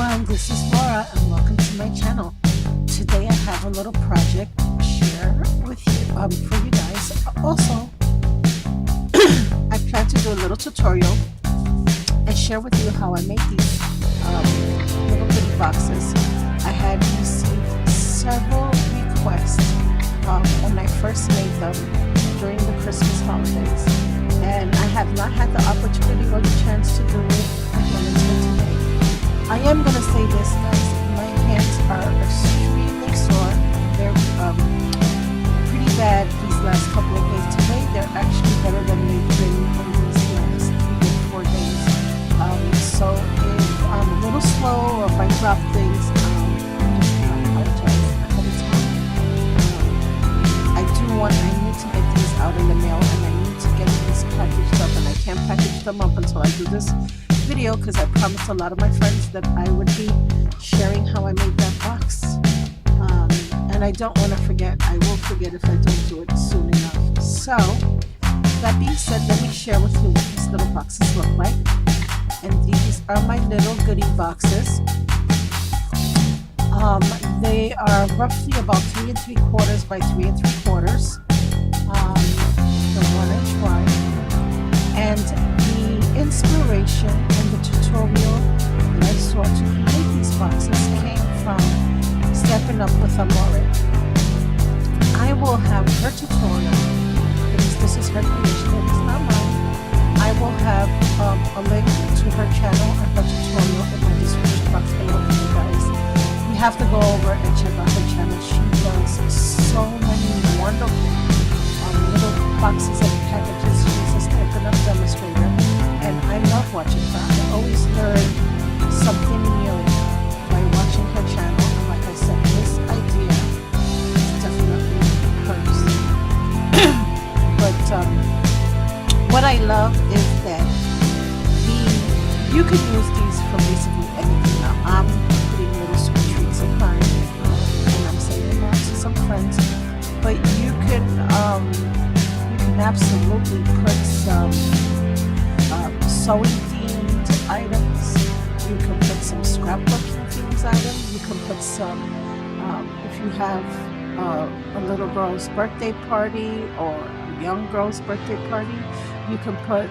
everyone, this is Laura and welcome to my channel. Today I have a little project to share with you, for you guys. Also, I plan to do a little tutorial and share with you how I made these little goodie boxes. I had received several requests when I first made them during the Christmas holidays, and I have not had the opportunity or the chance to do it again until today. I am going to say this, guys, my hands are extremely sore. They're pretty bad these last couple of days. Today they're actually better than they've been in these last 3 or 4 days. So if I'm a little slow or if I drop things, I'm just going to apologize ahead of time. I need to get these out in the mail, and I need to get this packaged up, and I can't package them up until I do this video because I promised a lot of my friends that I would be sharing how I made that box, and I don't want to forget. I will forget if I don't do it soon enough. So that being said, let me share with you what these little boxes look like. And these are my little goodie boxes. They are roughly about 3 3/4 by 3 3/4, the 1 inch wide, and the inspiration and the tutorial that I saw to create these boxes came from Stepping Up with Amore. I will have her tutorial, because this is her creation, it is not mine. I will have a link to her channel and her tutorial in my description box below for you guys. You have to go over and check out her channel. She does so many wonderful little boxes and packages. She's a Stepping Up demonstrator, and I love watching her. I always learn something new by watching her channel. And like I said, this idea is definitely hers. But what I love is that you can use these for basically anything. Now I'm putting little sweet treats in mine, and I'm sending them to some friends. But you can absolutely put some sewing themed items. You can put some scrapbooking themed items. You can put some, if you have a little girl's birthday party or a young girl's birthday party, you can put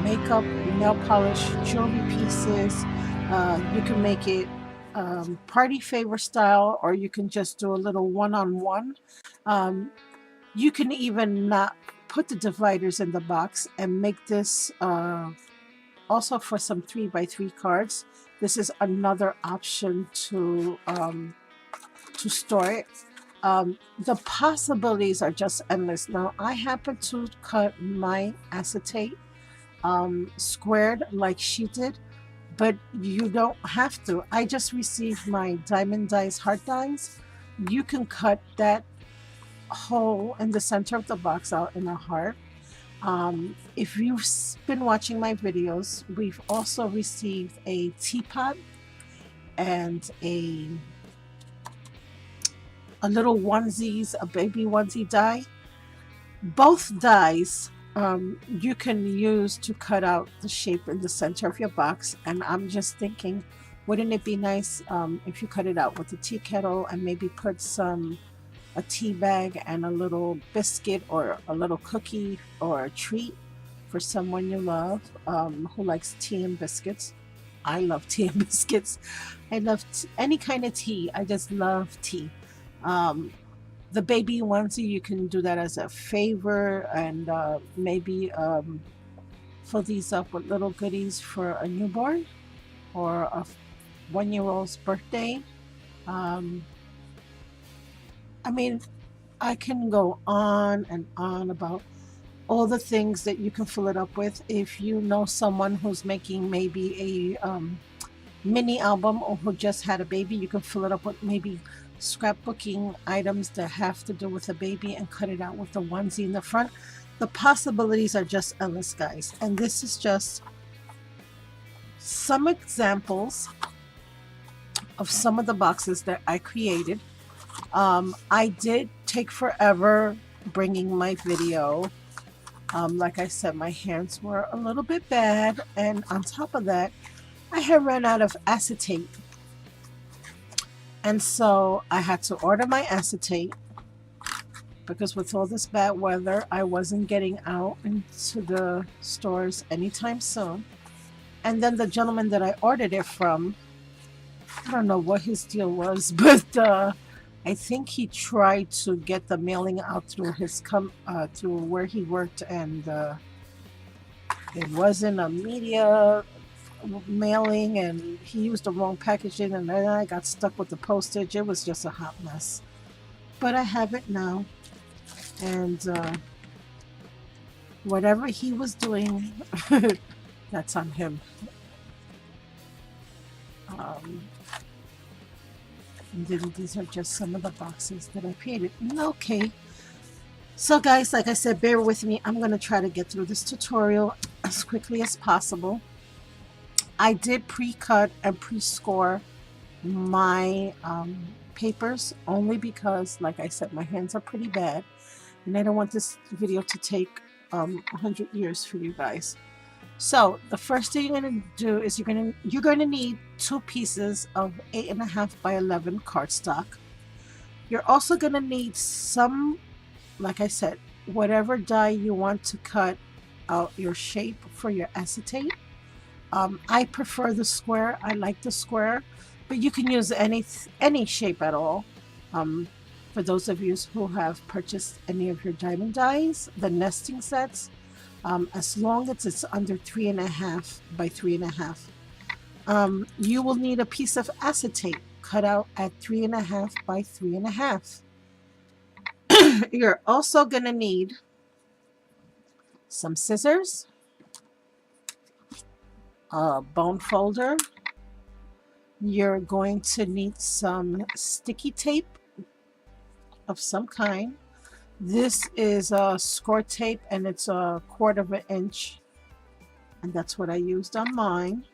makeup, nail polish, jewelry pieces. You can make it party favor style, or you can just do a little one-on-one. You can even not put the dividers in the box and make this also for some 3 by 3 cards. This is another option to store it. The possibilities are just endless. Now I happen to cut my acetate squared like she did, but you don't have to. I just received my DIemond DIes heart dies. You can cut that hole in the center of the box out in a heart. If you've been watching my videos, we've also received a teapot and a little onesies, a baby onesie die. Both dies you can use to cut out the shape in the center of your box, and I'm just thinking, wouldn't it be nice if you cut it out with a tea kettle and maybe put a tea bag and a little biscuit or a little cookie or a treat for someone you love who likes tea and biscuits. I love tea and biscuits. I love any kind of tea. I just love tea. The baby onesie, you can do that as a favor, and maybe fill these up with little goodies for a newborn or a 1-year-old's birthday. I mean, I can go on and on about all the things that you can fill it up with. If you know someone who's making maybe a mini album, or who just had a baby, you can fill it up with maybe scrapbooking items that have to do with a baby and cut it out with the onesie in the front. The possibilities are just endless, guys. And this is just some examples of some of the boxes that I created. I did take forever bringing my video. Like I said, my hands were a little bit bad, and on top of that, I had run out of acetate And so I had to order my acetate because with all this bad weather, I wasn't getting out into the stores anytime soon. And then the gentleman that I ordered it from, I don't know what his deal was, but I think he tried to get the mailing out through his through where he worked, and it wasn't a media mailing, and he used the wrong packaging, and then I got stuck with the postage. It was just a hot mess. But I have it now, and whatever he was doing, that's on him. And then these are just some of the boxes that I painted. Okay. So guys, like I said, bear with me. I'm going to try to get through this tutorial as quickly as possible. I did pre-cut and pre-score my papers only because, like I said, my hands are pretty bad. And I don't want this video to take 100 years for you guys. So the first thing you're going to do is you're going to need 2 pieces of 8.5 by 11 cardstock. You're also going to need some, like I said, whatever die you want to cut out your shape for your acetate. I prefer the square. I like the square, but you can use any shape at all. For those of you who have purchased any of your diamond dies, the nesting sets, as long as it's under 3.5 by 3.5. You will need a piece of acetate cut out at 3.5 by 3.5. You're also going to need some scissors, a bone folder. You're going to need some sticky tape of some kind. This is a score tape, and it's a 1/4 inch, and that's what I used on mine.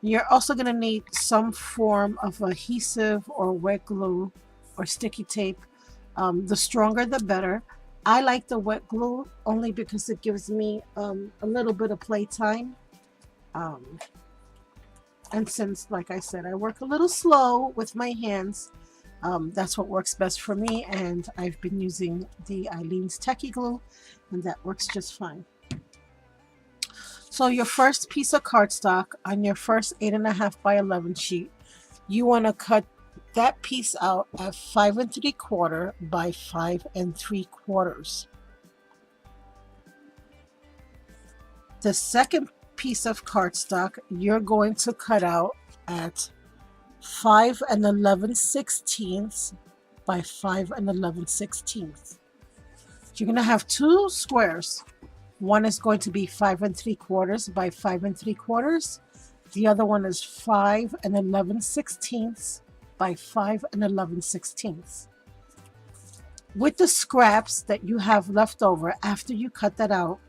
You're also going to need some form of adhesive or wet glue or sticky tape. The stronger the better. I like the wet glue only because it gives me a little bit of playtime. And since, like I said, I work a little slow with my hands, that's what works best for me, and I've been using the Eileen's Techie Glue, and that works just fine. So your first piece of cardstock on your first 8.5 by 11 sheet, you want to cut that piece out at 5 3/4 by 5 3/4. The second piece of cardstock you're going to cut out at 5 11/16 by 5 11/16. You're going to have 2 squares. One is going to be 5 3/4 by 5 3/4. The other one is 5 11/16 by 5 11/16. With the scraps that you have left over after you cut that out,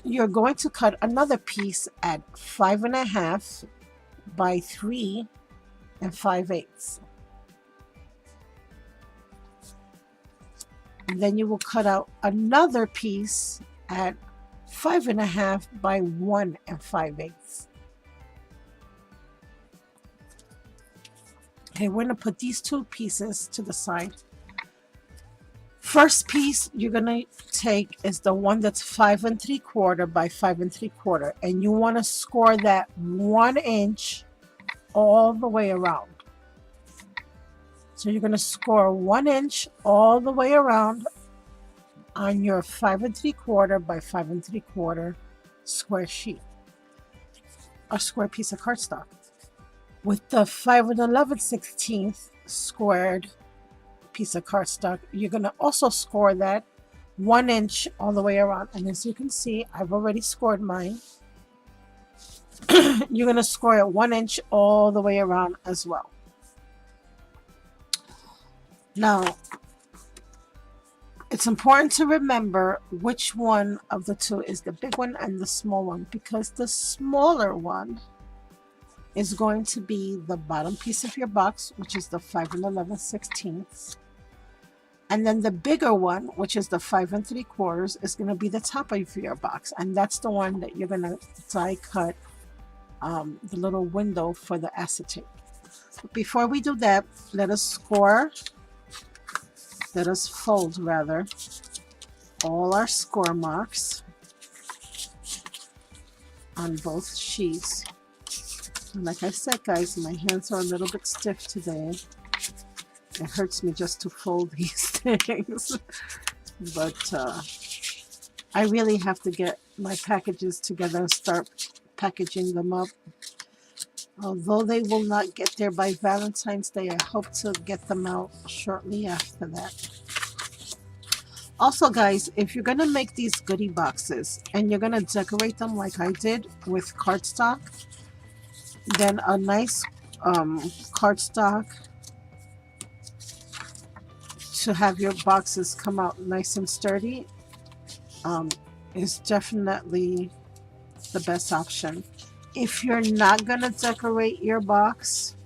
you're going to cut another piece at 5.5 by 3 5/8. And then you will cut out another piece at 5.5 by 1 5/8. Okay, we're going to put these 2 pieces to the side. First piece you're going to take is the one that's 5 3/4 by 5 3/4, and you want to score that 1 inch all the way around. So you're going to score 1 inch all the way around on your 5 3/4 by 5 3/4 square sheet, a square piece of cardstock. With the 5 11/16 squared piece of cardstock, you're going to also score that 1 inch all the way around. And as you can see, I've already scored mine. You're going to score it 1 inch all the way around as well. Now, it's important to remember which one of the 2 is the big one and the small one, because the smaller one is going to be the bottom piece of your box, which is the 5 11/16. And then the bigger one, which is the 5 3/4, is going to be the top of your box. And that's the one that you're going to die cut the little window for the acetate. before we do that, let us fold rather, all our score marks on both sheets. And like I said, guys, my hands are a little bit stiff today. It hurts me just to fold these things. But I really have to get my packages together and start packaging them up. Although they will not get there by Valentine's Day, I hope to get them out shortly after that. Also, guys, if you're going to make these goodie boxes and you're going to decorate them like I did with cardstock, then a nice cardstock to have your boxes come out nice and sturdy is definitely the best option. If you're not going to decorate your box,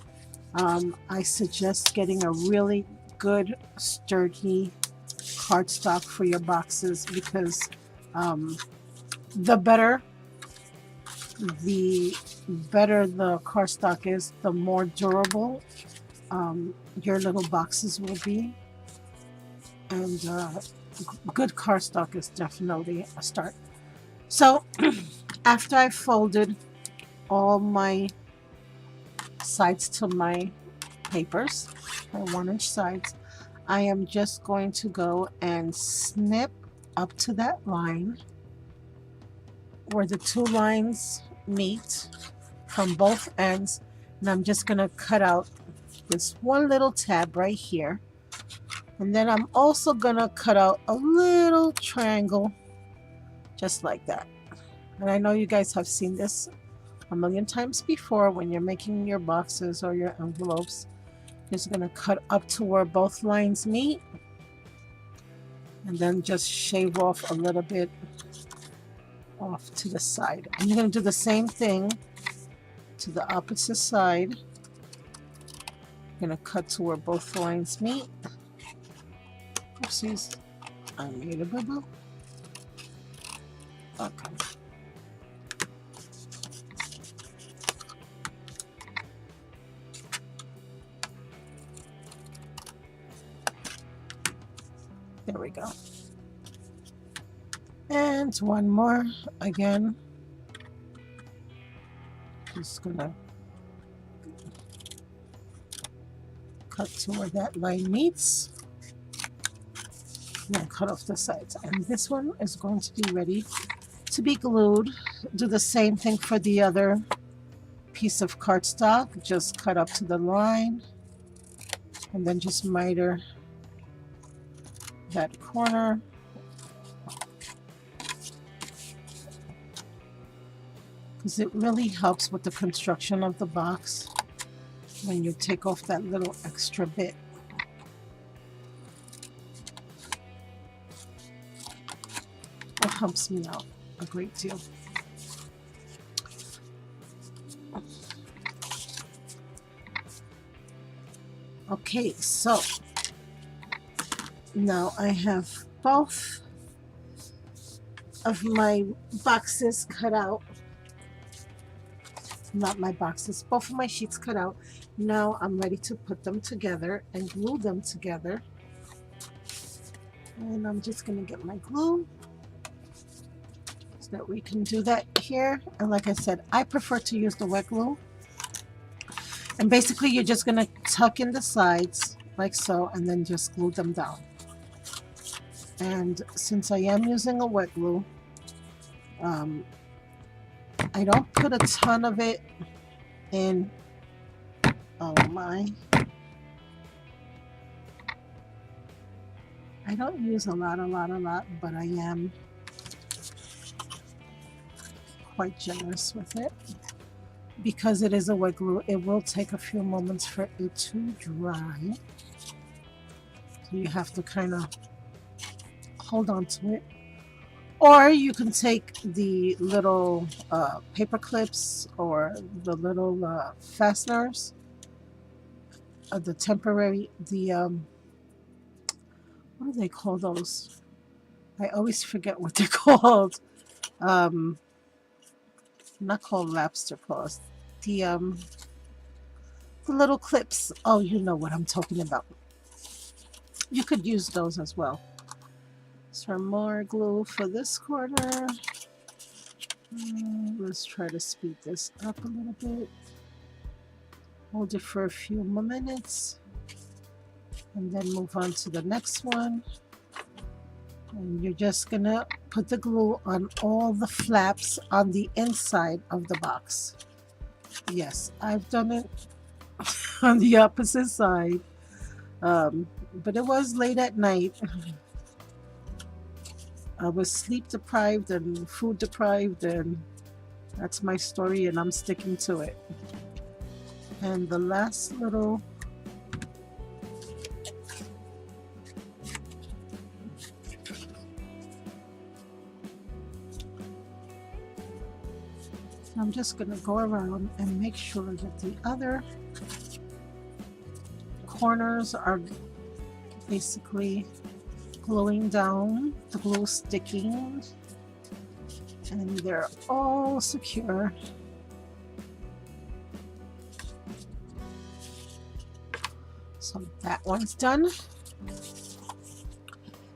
I suggest getting a really good sturdy cardstock for your boxes, because the better the cardstock is, the more durable your little boxes will be. And good cardstock is definitely a start. So after I folded all my sides to my papers, my 1-inch sides, I am just going to go and snip up to that line where the two lines meet from both ends, and I'm just going to cut out this one little tab right here, and then I'm also going to cut out a little triangle just like that. And I know you guys have seen this a million times before. When you're making your boxes or your envelopes, just going to cut up to where both lines meet, and then just shave off a little bit off to the side. And you're going to do the same thing to the opposite side. You're going to cut to where both lines meet. Oopsies, I made a bubble. Okay. There we go. And one more again. Just gonna cut to where that line meets. And then cut off the sides. And this one is going to be ready to be glued. Do the same thing for the other piece of cardstock. Just cut up to the line and then just miter that corner. Because it really helps with the construction of the box when you take off that little extra bit. It helps me out a great deal. Okay, so now I have both of my boxes cut out. Not my boxes, both of my sheets cut out. Now I'm ready to put them together and glue them together. And I'm just going to get my glue so that we can do that here. And like I said, I prefer to use the wet glue. And basically you're just going to tuck in the sides like so and then just glue them down. And since I am using a wet glue, I don't put a ton of it in. Oh my. I don't use a lot, but I am quite generous with it. Because it is a wet glue, it will take a few moments for it to dry. So you have to kind of hold on to it. Or you can take the little paper clips or the little fasteners, the temporary, what do they call those? I always forget what they're called. Not called lobster claws. The the little clips. Oh, you know what I'm talking about. You could use those as well. Some more glue for this corner. Let's try to speed this up a little bit. Hold it for a few more minutes and then move on to the next one. And you're just gonna put the glue on all the flaps on the inside of the box. Yes, I've done it on the opposite side, but it was late at night. I was sleep deprived and food deprived, and that's my story, and I'm sticking to it. And the last little I'm just going to go around and make sure that the other corners are basically gluing down, the glue sticking, and they're all secure. So that one's done.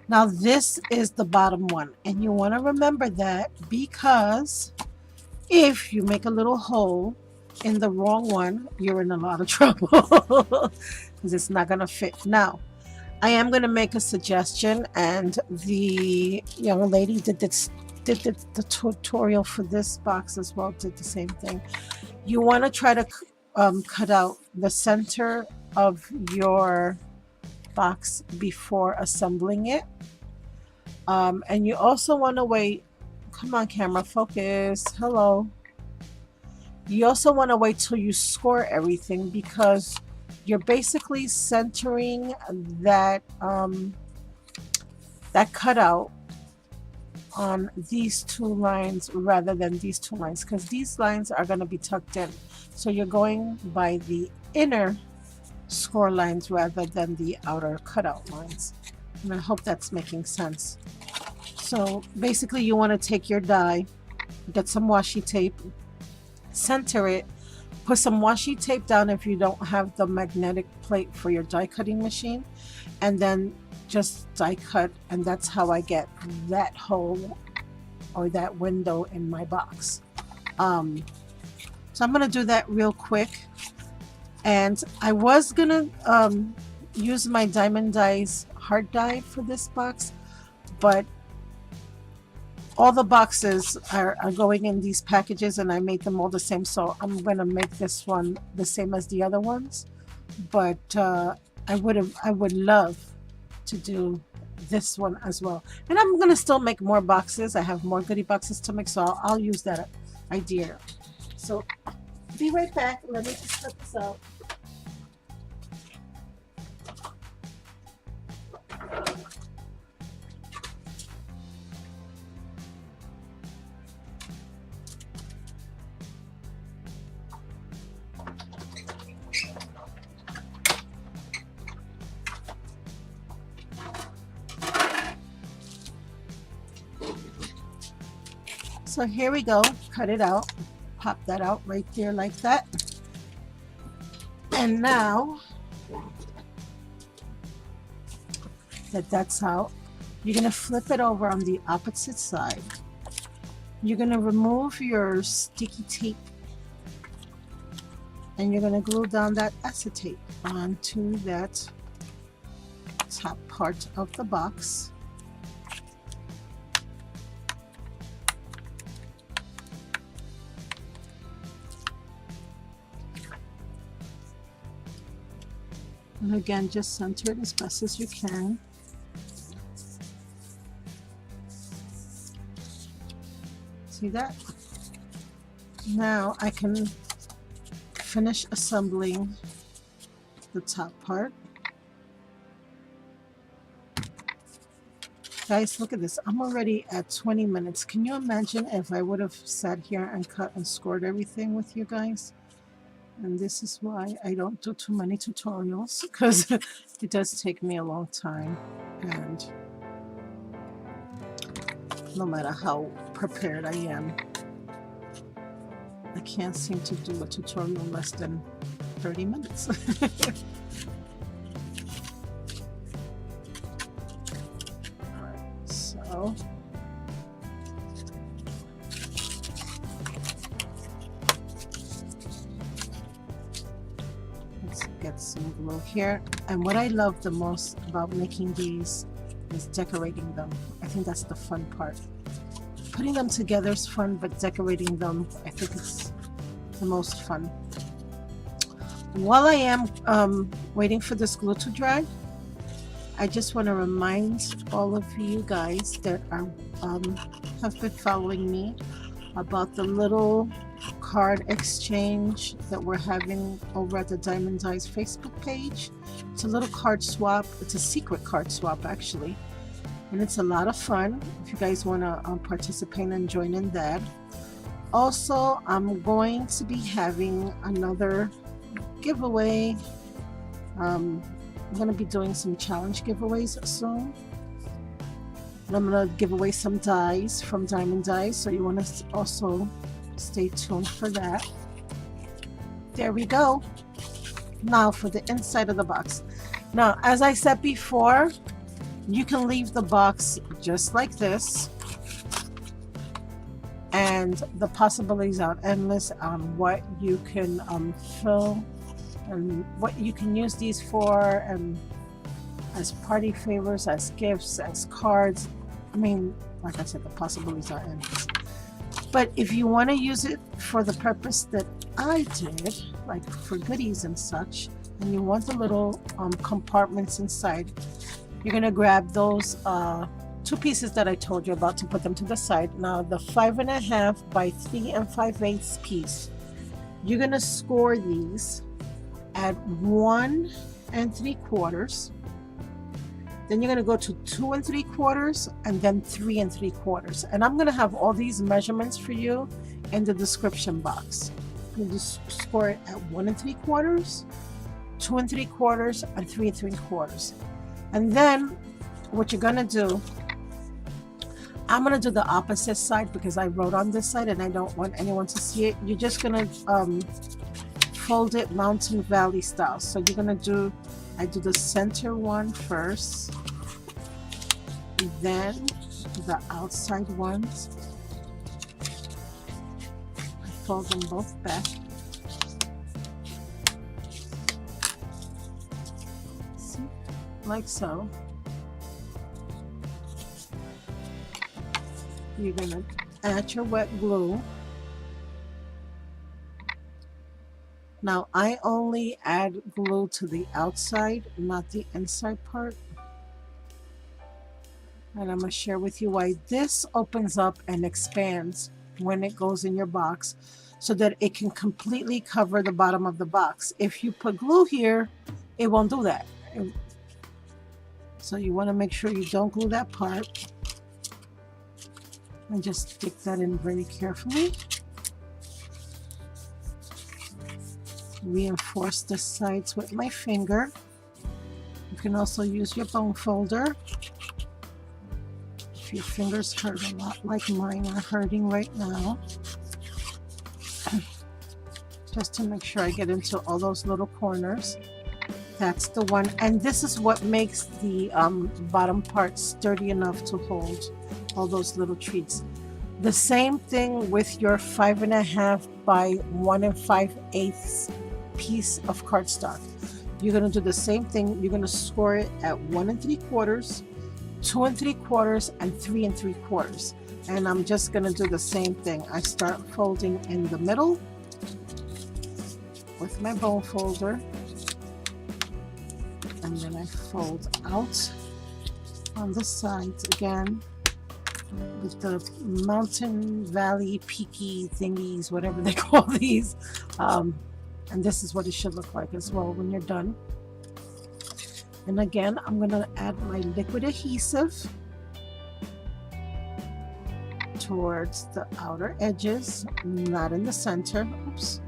Now this is the bottom one, and you want to remember that, because if you make a little hole in the wrong one, you're in a lot of trouble because it's not going to fit. Now, I am going to make a suggestion, and the young lady did the tutorial for this box as well, did the same thing. You want to try to cut out the center of your box before assembling it, and you also want to wait. Come on, camera, focus. Hello. You also want to wait till you score everything, because you're basically centering that that cutout on these two lines rather than these two lines, because these lines are going to be tucked in. So you're going by the inner score lines rather than the outer cutout lines. And I hope that's making sense. So basically you want to take your die, get some washi tape, center it, put some washi tape down if you don't have the magnetic plate for your die cutting machine, and then just die cut, and that's how I get that hole or that window in my box. So I'm going to do that real quick, and I was going to use my DIemond DIe's hard die for this box, but all the boxes are going in these packages, and I made them all the same, so I'm going to make this one the same as the other ones. But I would love to do this one as well, and I'm going to still make more boxes. I have more goodie boxes to make, so I'll use that idea. So be right back. Let me just cut this out. So here we go, cut it out, pop that out right there like that. And now that that's out, you're going to flip it over on the opposite side. You're going to remove your sticky tape, and you're going to glue down that acetate onto that top part of the box. And again, just center it as best as you can. See that? Now I can finish assembling the top part. Guys, look at this. I'm already at 20 minutes. Can you imagine if I would have sat here and cut and scored everything with you guys? And this is why I don't do too many tutorials, because it does take me a long time, and no matter how prepared I am, I can't seem to do a tutorial in less than 30 minutes. Alright, so let's get some glue here. And what I love the most about making these is decorating them. I think that's the fun part. Putting them together is fun, but decorating them, I think it's the most fun. While I am waiting for this glue to dry, I just want to remind all of you guys that are have been following me about the little card exchange that we're having over at the Diamond Die's Facebook page. It's a little card swap. It's a secret card swap, actually. And it's a lot of fun if you guys want to participate and join in that. Also, I'm going to be having another giveaway. I'm going to be doing some challenge giveaways soon. And I'm going to give away some dies from Diamond Die, so you want to also stay tuned for that. There we go. Now for the inside of the box. Now, as I said before, you can leave the box just like this, and the possibilities are endless on what you can fill and what you can use these for, and as party favors, as gifts, as cards. I mean, like I said, the possibilities are endless. But if you want to use it for the purpose that I did, like for goodies and such, and you want the little compartments inside, you're going to grab those two pieces that I told you about to put them to the side. Now the 5.5 by 3 5/8 piece, you're going to score these at 1 3/4. Then you're going to go to 2 3/4 and then 3 3/4. And I'm going to have all these measurements for you in the description box. You just score it at 1 3/4, 2 3/4, and 3 3/4. And then what you're going to do, I'm going to do the opposite side because I wrote on this side and I don't want anyone to see it. You're just going to fold it Mountain Valley style. So you're going to do, I do the center one first, then the outside ones. I fold them both back. See? Like so. You're going to add your wet glue. Now I only add glue to the outside, not the inside part. And I'm going to share with you why this opens up and expands when it goes in your box so that it can completely cover the bottom of the box. If you put glue here, it won't do that. So you want to make sure you don't glue that part. And just stick that in very carefully. Reinforce the sides with my finger. You can also use your bone folder. If your fingers hurt a lot like mine are hurting right now. Just to make sure I get into all those little corners. That's the one. And this is what makes the bottom part sturdy enough to hold all those little treats. The same thing with your 5.5 by 1 5/8 piece of cardstock. You're going to do the same thing. You're going to score it at 1 3/4, 2 3/4, and 3 3/4. And I'm just going to do the same thing. I start folding in the middle with my bone folder, and then I fold out on the sides again with the Mountain Valley peaky thingies, whatever they call these. And this is what it should look like as well when you're done. And again, I'm going to add my liquid adhesive towards the outer edges, not in the center. Oops.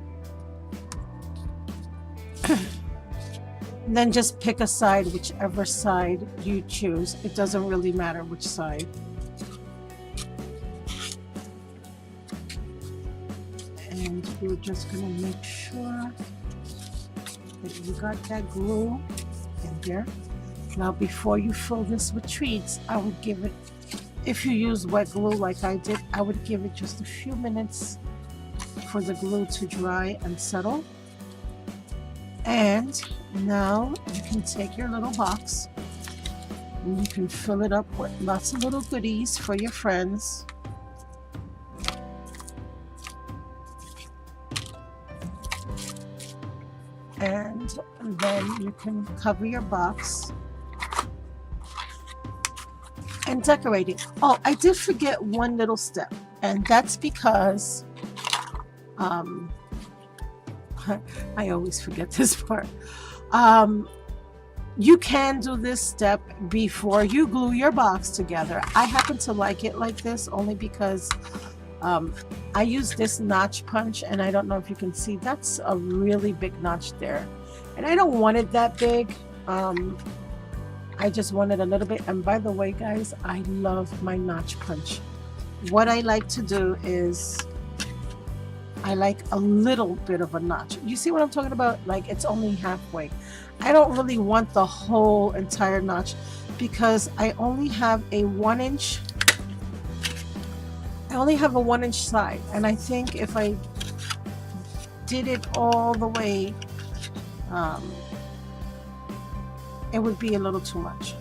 And then just pick a side, whichever side you choose. It doesn't really matter which side. And we're just going to make sure that you got that glue in there. Now before you fill this with treats, I would give it, if you use wet glue like I did, I would give it just a few minutes for the glue to dry and settle. And now you can take your little box and you can fill it up with lots of little goodies for your friends. And then you can cover your box and decorate it. Oh, I did forget one little step, and that's because I always forget this part. You can do this step before you glue your box together. I happen to like it like this only because I use this notch punch, and I don't know if you can see, that's a really big notch there, and I don't want it that big. I just want it a little bit. And by the way, guys, I love my notch punch. What I like to do is I like a little bit of a notch. You see what I'm talking about? Like, it's only halfway. I don't really want the whole entire notch because I only have a 1 inch. I only have a 1 inch side, and I think if I did it all the way, it would be a little too much.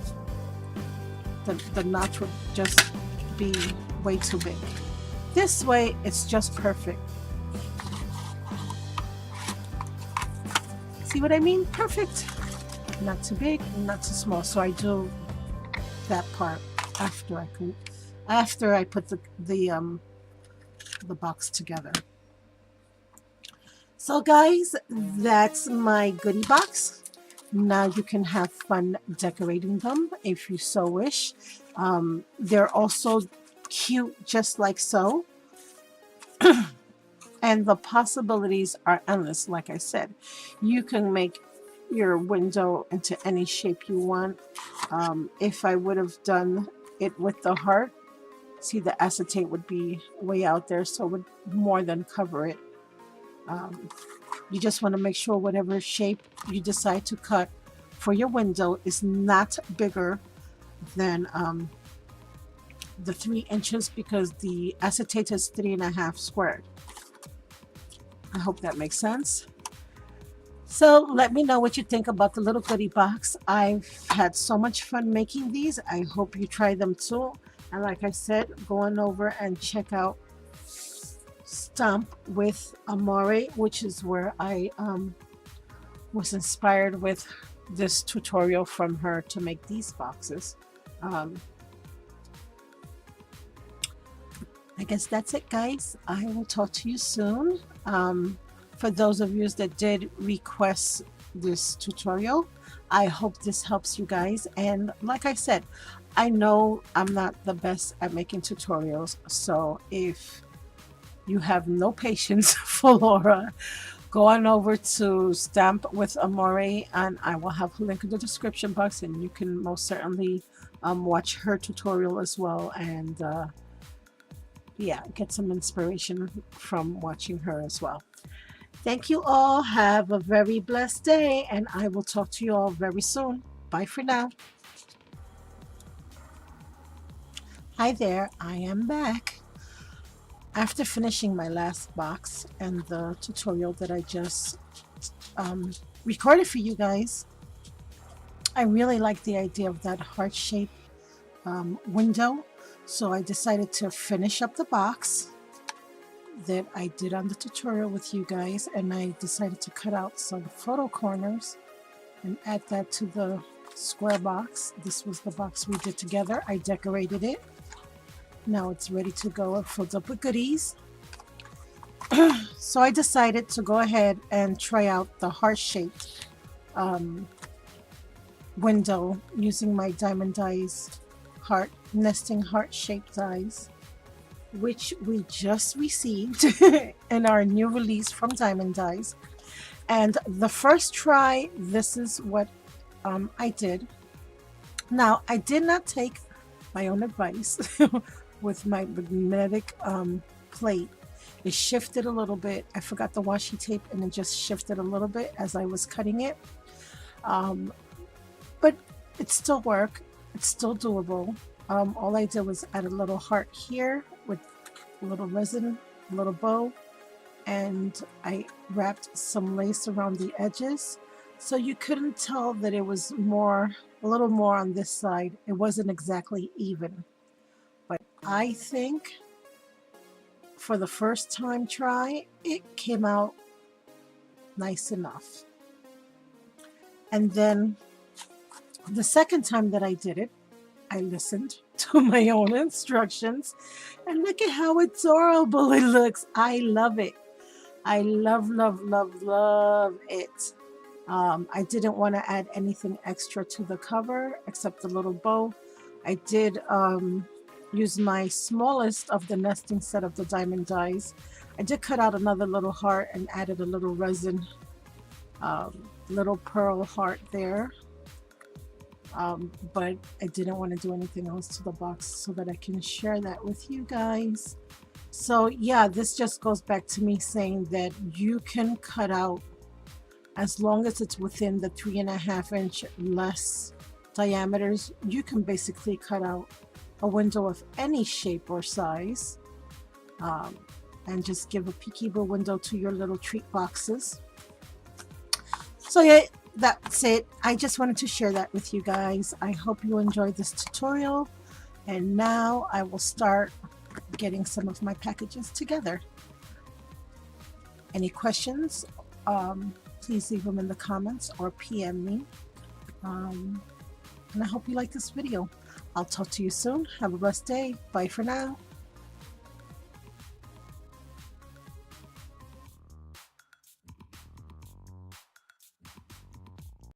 The notch would just be way too big. This way, it's just perfect. See what I mean? Perfect. Not too big, not too small. So I do that part after I put the box together. So guys, that's my goodie box. Now you can have fun decorating them if you so wish. They're also cute just like so. And the possibilities are endless. Like I said, you can make your window into any shape you want. If I would have done it with the heart, see, the acetate would be way out there, so it would more than cover it. You just want to make sure whatever shape you decide to cut for your window is not bigger than the 3 inches, because the acetate is 3.5 squared. I hope that makes sense. So let me know what you think about the little goodie box. I've had so much fun making these. I hope you try them too. And like I said, go on over and check out Stamp with Amore, which is where I was inspired with this tutorial from her to make these boxes. I guess that's it, guys. I will talk to you soon. For those of you that did request this tutorial, I hope this helps you guys. And like I said, I know I'm not the best at making tutorials, so if you have no patience for Laura, go on over to Stamp with Amore, and I will have a link in the description box, and you can most certainly watch her tutorial as well, and yeah, get some inspiration from watching her as well. Thank you all. Have a very blessed day, and I will talk to you all very soon. Bye for now. Hi there, I am back. After finishing my last box and the tutorial that I just recorded for you guys, I really like the idea of that heart-shaped window. So I decided to finish up the box that I did on the tutorial with you guys, and I decided to cut out some photo corners and add that to the square box. This was the box we did together. I decorated it. Now it's ready to go and filled up with goodies. So I decided to go ahead and try out the heart-shaped window using my DIemond DIes nesting heart-shaped dies, which we just received in our new release from DIemond DIes. And the first try, this is what I did. Now, I did not take my own advice with my magnetic plate, It shifted a little bit. I forgot the washi tape and it just shifted a little bit as I was cutting it. But it still worked. It's still doable. All I did was add a little heart here with a little resin, a little bow, and I wrapped some lace around the edges. So you couldn't tell that it was a little more on this side. It wasn't exactly even. But I think for the first time try, it came out nice enough. And then the second time that I did it, I listened to my own instructions, and look at how adorable it looks. I love it. I love, love, love, love it. I didn't want to add anything extra to the cover except the little bow. I did use my smallest of the nesting set of the diamond dies. I did cut out another little heart and added a little resin, little pearl heart there. But I didn't want to do anything else to the box so that I can share that with you guys. So yeah, this just goes back to me saying that you can cut out, as long as it's within the 3.5 inch less diameters, you can basically cut out a window of any shape or size, and just give a peekaboo window to your little treat boxes. So yeah, that's it. I just wanted to share that with you guys. I hope you enjoyed this tutorial, and now I will start getting some of my packages together. Any questions, please leave them in the comments or PM me. And I hope you like this video. I'll talk to you soon. Have a blessed day. Bye for now.